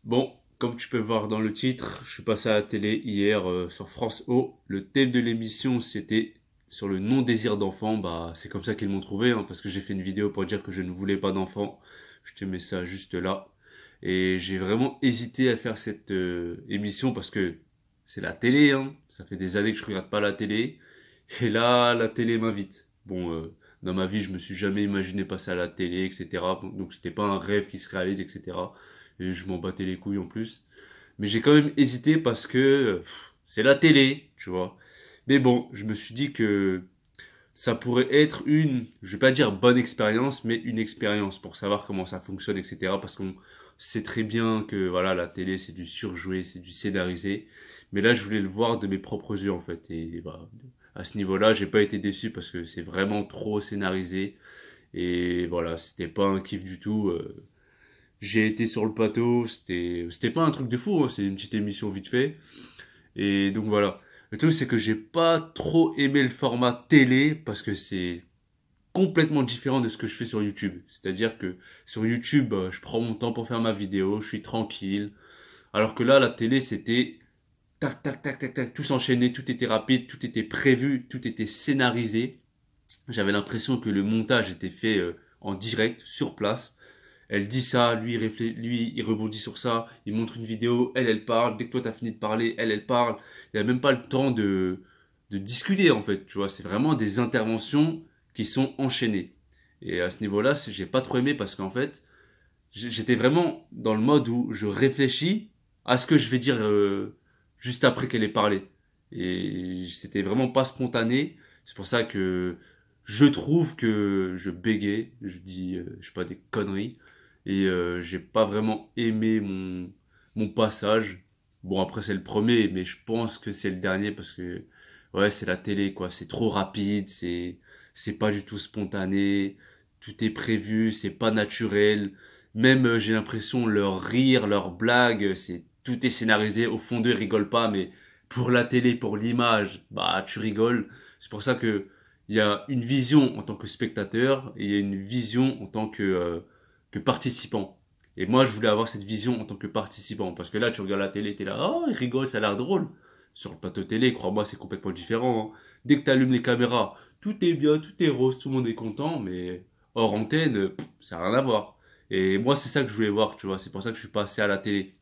Bon, comme tu peux voir dans le titre, je suis passé à la télé hier sur France O. Le thème de l'émission, c'était sur le non-désir d'enfant. Bah, c'est comme ça qu'ils m'ont trouvé, hein, parce que j'ai fait une vidéo pour dire que je ne voulais pas d'enfant. Je te mets ça juste là. Et j'ai vraiment hésité à faire cette émission parce que c'est la télé, hein. Ça fait des années que je regarde pas la télé. Et là, la télé m'invite. Bon, dans ma vie, je me suis jamais imaginé passer à la télé, etc. Donc c'était pas un rêve qui se réalise, etc. Et je m'en battais les couilles en plus. Mais j'ai quand même hésité parce que c'est la télé, tu vois. Mais bon, je me suis dit que ça pourrait être une, je vais pas dire bonne expérience, mais une expérience pour savoir comment ça fonctionne, etc. Parce qu'on sait très bien que voilà, la télé c'est du surjoué, c'est du scénarisé. Mais là, je voulais le voir de mes propres yeux en fait. Et bah, à ce niveau-là, j'ai pas été déçu parce que c'est vraiment trop scénarisé. Et voilà, c'était pas un kiff du tout. J'ai été sur le plateau, c'était pas un truc de fou, hein, c'est une petite émission vite fait. Et donc voilà. Le truc c'est que j'ai pas trop aimé le format télé parce que c'est complètement différent de ce que je fais sur YouTube. C'est-à-dire que sur YouTube, je prends mon temps pour faire ma vidéo, je suis tranquille. Alors que là, la télé, c'était tac, tac, tac, tac, tac, tout s'enchaînait, tout était rapide, tout était prévu, tout était scénarisé. J'avais l'impression que le montage était fait en direct, sur place. Elle dit ça, lui, il rebondit sur ça, il montre une vidéo, elle parle. Dès que toi, t'as fini de parler, elle parle. Il n'y a même pas le temps de discuter, en fait, tu vois. C'est vraiment des interventions qui sont enchaînées. Et à ce niveau-là, j'ai pas trop aimé parce qu'en fait, j'étais vraiment dans le mode où je réfléchis à ce que je vais dire juste après qu'elle ait parlé. Et c'était vraiment pas spontané. C'est pour ça que je trouve que je bégayais, je dis, je sais pas, des conneries. Et j'ai pas vraiment aimé mon passage. Bon, après, c'est le premier, mais je pense que c'est le dernier parce que, ouais, c'est la télé, quoi. C'est trop rapide, c'est pas du tout spontané. Tout est prévu, c'est pas naturel. Même, j'ai l'impression, leur rire, leurs blagues, tout est scénarisé. Au fond d'eux, ils rigolent pas, mais pour la télé, pour l'image, bah, tu rigoles. C'est pour ça que il y a une vision en tant que spectateur et il y a une vision en tant que participant. Et moi, je voulais avoir cette vision en tant que participant. Parce que là, tu regardes la télé, t'es là, oh, il rigole, ça a l'air drôle. Sur le plateau télé, crois-moi, c'est complètement différent, hein. Dès que tu allumes les caméras, tout est bien, tout est rose, tout le monde est content, mais hors antenne, ça n'a rien à voir. Et moi, c'est ça que je voulais voir, tu vois. C'est pour ça que je suis passé à la télé.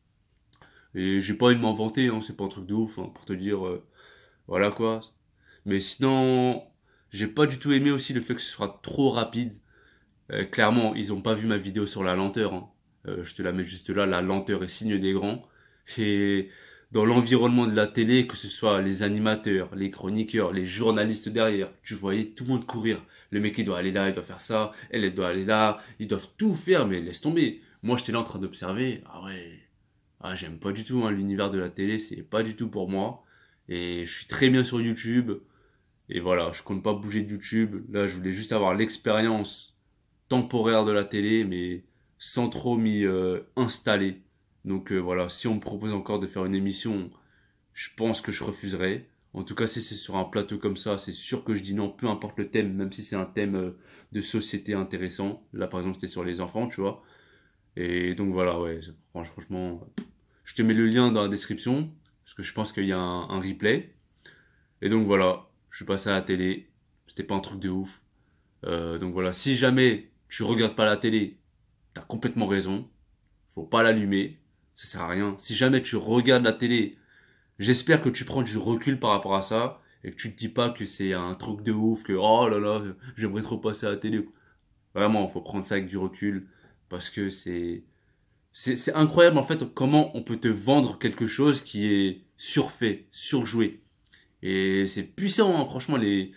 Et j'ai pas envie de m'en vanter, hein, c'est pas un truc de ouf, hein, pour te dire, voilà quoi. Mais sinon, j'ai pas du tout aimé aussi le fait que ce soit trop rapide. Clairement, ils ont pas vu ma vidéo sur la lenteur, hein. Je te la mets juste là, la lenteur est signe des grands. Et dans l'environnement de la télé, que ce soit les animateurs, les chroniqueurs, les journalistes derrière, tu voyais tout le monde courir. Le mec, il doit aller là, il doit faire ça, elle doit aller là, ils doivent tout faire, mais laisse tomber. Moi, j'étais là en train d'observer. Ah ouais, ah, j'aime pas du tout, hein, l'univers de la télé, c'est pas du tout pour moi. Et je suis très bien sur YouTube. Et voilà, je compte pas bouger de YouTube. Là, je voulais juste avoir l'expérience temporaire de la télé, mais sans trop m'y installer. Donc voilà, si on me propose encore de faire une émission, je pense que je refuserai. En tout cas, si c'est sur un plateau comme ça, c'est sûr que je dis non, peu importe le thème, même si c'est un thème de société intéressant. Là, par exemple, c'était sur les enfants, tu vois. Et donc voilà, ouais, franchement, je te mets le lien dans la description, parce que je pense qu'il y a un replay. Et donc voilà, je suis passé à la télé, c'était pas un truc de ouf. Donc voilà, si jamais tu regardes pas la télé, t'as complètement raison. Faut pas l'allumer. Ça sert à rien. Si jamais tu regardes la télé, j'espère que tu prends du recul par rapport à ça et que tu te dis pas que c'est un truc de ouf, que oh là là, j'aimerais trop passer à la télé. Vraiment, faut prendre ça avec du recul parce que c'est incroyable en fait comment on peut te vendre quelque chose qui est surfait, surjoué. Et c'est puissant, hein, franchement, les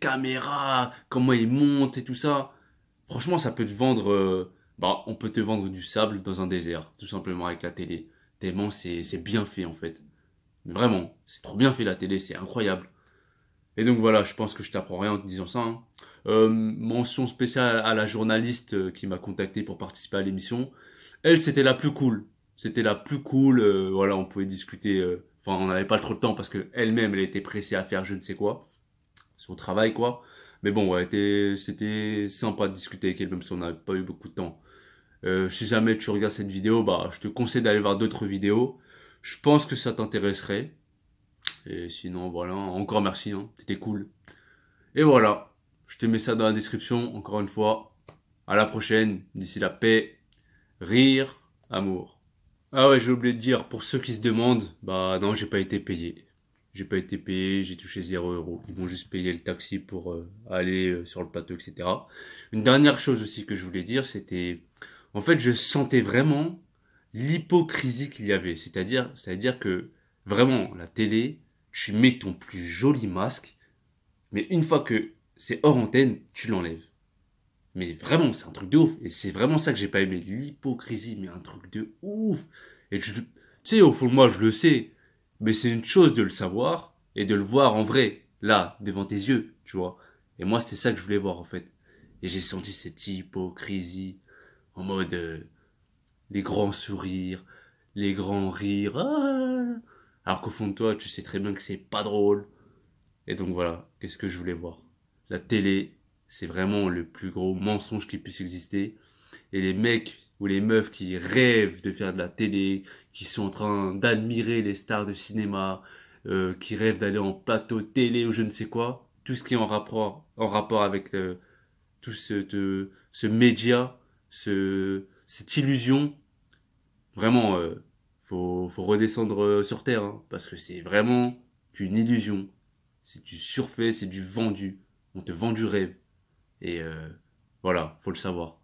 caméras, comment ils montent et tout ça. Franchement, ça peut te vendre, bah, on peut te vendre du sable dans un désert, tout simplement avec la télé. Tellement c'est bien fait en fait. Vraiment, c'est trop bien fait la télé, c'est incroyable. Et donc voilà, je pense que je t'apprends rien en te disant ça, hein. Mention spéciale à la journaliste qui m'a contacté pour participer à l'émission. Elle, c'était la plus cool. C'était la plus cool. Voilà, on pouvait discuter. Enfin, on n'avait pas trop de temps parce que elle-même, elle était pressée à faire je ne sais quoi, son travail quoi. Mais bon, ouais, c'était sympa de discuter avec elle, même si on n'avait pas eu beaucoup de temps. Si jamais tu regardes cette vidéo, bah, je te conseille d'aller voir d'autres vidéos. Je pense que ça t'intéresserait. Et sinon, voilà, encore merci, hein, c'était cool. Et voilà, je te mets ça dans la description, encore une fois. À la prochaine, d'ici la paix, rire, amour. Ah ouais, j'ai oublié de dire, pour ceux qui se demandent, bah non, j'ai pas été payé. J'ai pas été payé, j'ai touché 0 €. Ils m'ont juste payé le taxi pour aller sur le plateau, etc. Une dernière chose aussi que je voulais dire, c'était... En fait, je sentais vraiment l'hypocrisie qu'il y avait. C'est-à-dire que, vraiment, la télé, tu mets ton plus joli masque, mais une fois que c'est hors antenne, tu l'enlèves. Mais vraiment, c'est un truc de ouf. Et c'est vraiment ça que j'ai pas aimé. L'hypocrisie, mais un truc de ouf. Et tu sais, au fond de moi, je le sais. Mais c'est une chose de le savoir et de le voir en vrai, là, devant tes yeux, tu vois. Et moi, c'était ça que je voulais voir, en fait. Et j'ai senti cette hypocrisie en mode les grands sourires, les grands rires. Ah, alors qu'au fond de toi, tu sais très bien que c'est pas drôle. Et donc voilà, qu'est-ce que je voulais voir? La télé, c'est vraiment le plus gros mensonge qui puisse exister. Et les mecs ou les meufs qui rêvent de faire de la télé, qui sont en train d'admirer les stars de cinéma, qui rêvent d'aller en plateau télé ou je ne sais quoi, tout ce qui est en rapport avec tout ce média, cette illusion, vraiment, faut redescendre sur Terre, hein, parce que c'est vraiment qu'une illusion. C'est du surfait, c'est du vendu. On te vend du rêve. Et voilà, faut le savoir.